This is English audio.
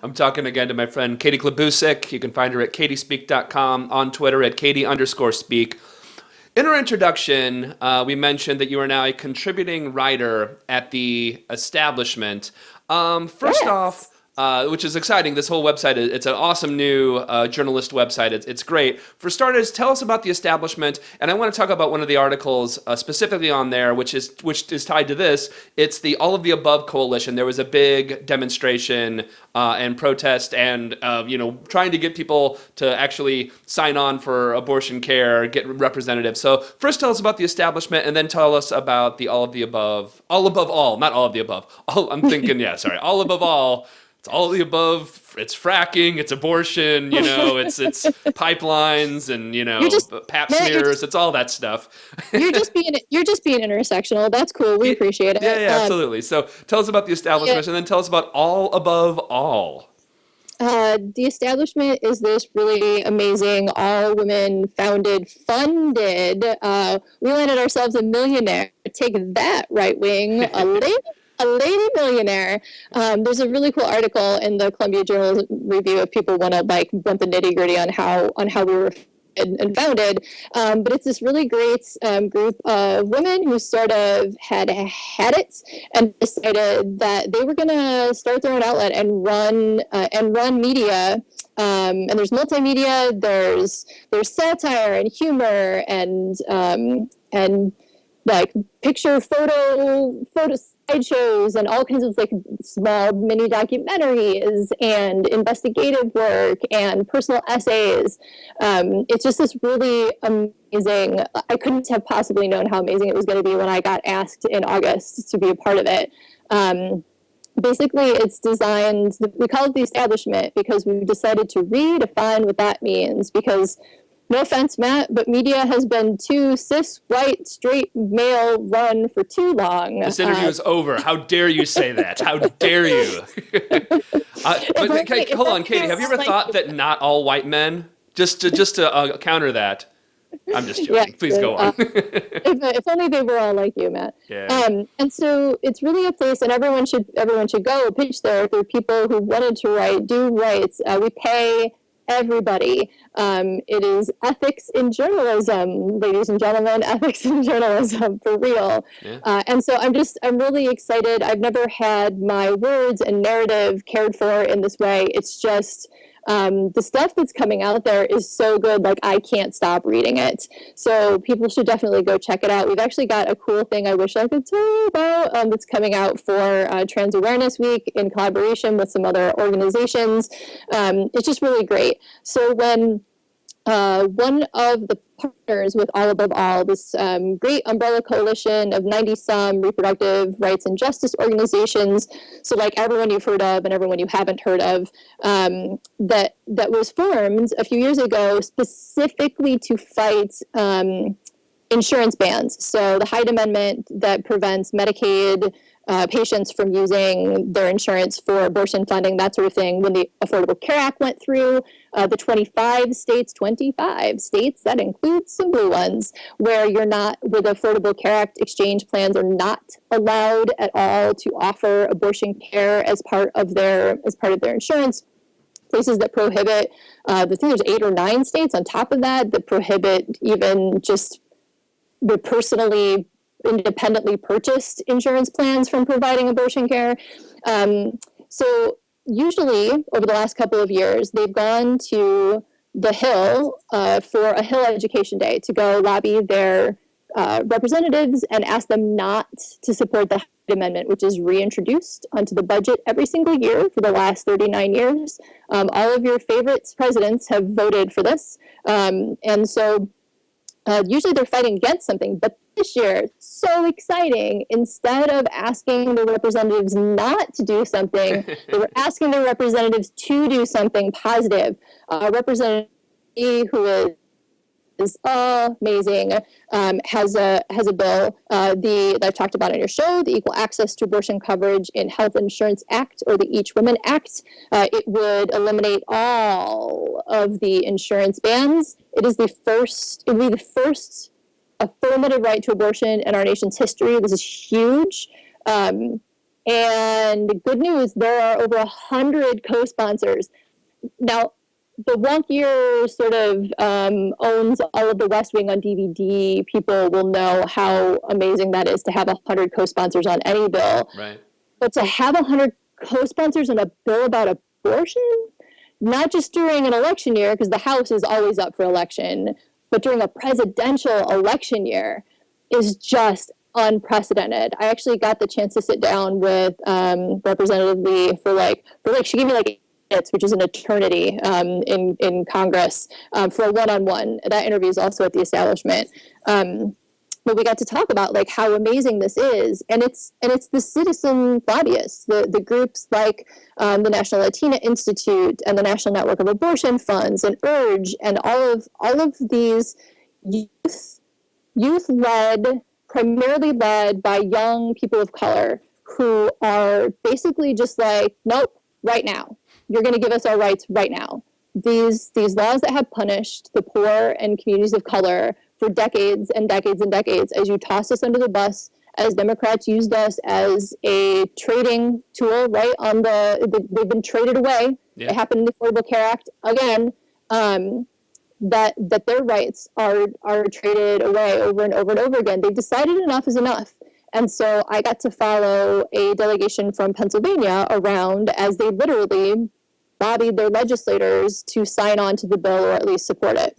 I'm talking again to my friend Katie Klabusich. You can find her at katiespeak.com, on Twitter at Katie_speak. In our introduction, we mentioned that you are now a contributing writer at the Establishment. First off, which is exciting. This whole website, it's an awesome new journalist website. It's great. For starters, tell us about the Establishment, and I want to talk about one of the articles specifically on there, which is tied to this. It's the All of the Above Coalition. There was a big demonstration and protest, and trying to get people to actually sign on for abortion care, get representatives. So first, tell us about the Establishment, and then tell us about the All of the Above, all above all, not all of the above. All above all. It's all of the above. It's fracking. It's abortion. It's pipelines and pap smears. It's all that stuff. You're just being intersectional. That's cool. We appreciate it. Yeah, absolutely. So tell us about the Establishment, and then tell us about All Above All. The Establishment is this really amazing, all-women funded. We landed ourselves a millionaire. Take that, right wing. A lady millionaire. There's a really cool article in the Columbia Journal Review if people want the nitty gritty on how we were and founded. But it's this really great group of women who sort of had it and decided that they were going to start their own outlet and run media. And there's multimedia. There's satire and humor and like photo slideshows and all kinds of like small mini documentaries and investigative work and personal essays. It's just this really amazing. I couldn't have possibly known how amazing it was going to be when I got asked in August to be a part of it. Basically, it's designed, we call it the Establishment because we've decided to redefine what that means because no offense, Matt, but media has been too cis, white, straight, male run for too long. This interview is over. How dare you say that? How dare you? Hold on, Katie. Have you ever thought that not all white men? Just to counter that. I'm just joking. Yeah, please go on. if only they were all like you, Matt. Yeah. And so it's really a place, and everyone should go pitch there. There are people who wanted to do rights. We pay everybody. It is ethics in journalism, ladies and gentlemen, ethics in journalism for real. Yeah. And so I'm really excited. I've never had my words and narrative cared for in this way. It's just, the stuff that's coming out there is so good, like I can't stop reading it. So people should definitely go check it out. We've actually got a cool thing I wish I could tell you about that's coming out for Trans Awareness Week in collaboration with some other organizations. It's just really great. So when one of the partners with All Above All, this great umbrella coalition of 90-some reproductive rights and justice organizations, so like everyone you've heard of and everyone you haven't heard of, that was formed a few years ago specifically to fight insurance bans. So the Hyde Amendment that prevents Medicaid patients from using their insurance for abortion funding, that sort of thing. When the Affordable Care Act went through, the 25 states, that includes some blue ones, where the Affordable Care Act exchange plans are not allowed at all to offer abortion care as part of their insurance. Places that prohibit, I think there's 8 or 9 states on top of that prohibit even just the personally independently purchased insurance plans from providing abortion care. So usually over the last couple of years, they've gone to the Hill for a Hill Education Day to go lobby their representatives and ask them not to support the Hyde Amendment, which is reintroduced onto the budget every single year for the last 39 years. All of your favorite presidents have voted for this. And so usually they're fighting against something, but this year, so exciting. Instead of asking the representatives not to do something, they were asking the representatives to do something positive. Representative who is amazing, has a bill that I've talked about on your show, the Equal Access to Abortion Coverage in Health Insurance Act, or the Each Woman Act. It would eliminate all of the insurance bans. It would be the first affirmative right to abortion in our nation's history. This is huge. And And good news, there are over 100 co-sponsors. Now, the wonkier sort of owns all of the West Wing on DVD people will know how amazing that is to have 100 co-sponsors on any bill. Right. But to have 100 co-sponsors on a bill about abortion, not just during an election year, because the House is always up for election, but during a presidential election year is just unprecedented. I actually got the chance to sit down with Representative Lee for she gave me like minutes, which is an eternity in Congress, for a one-on-one. That interview is also at the Establishment. But we got to talk about like how amazing this is, and it's the citizen lobbyists, the groups like the National Latina Institute and the National Network of Abortion Funds and URGE and all of these youth-led, primarily led by young people of color who are basically just like, nope, right now. You're going to give us our rights right now. These laws that have punished the poor and communities of color for decades and decades and decades, as you tossed us under the bus, as Democrats used us as a trading tool, right? They've been traded away. Yeah. It happened in the Affordable Care Act again. That their rights are traded away over and over and over again. They've decided enough is enough. And so I got to follow a delegation from Pennsylvania around as they literally lobbied their legislators to sign on to the bill or at least support it.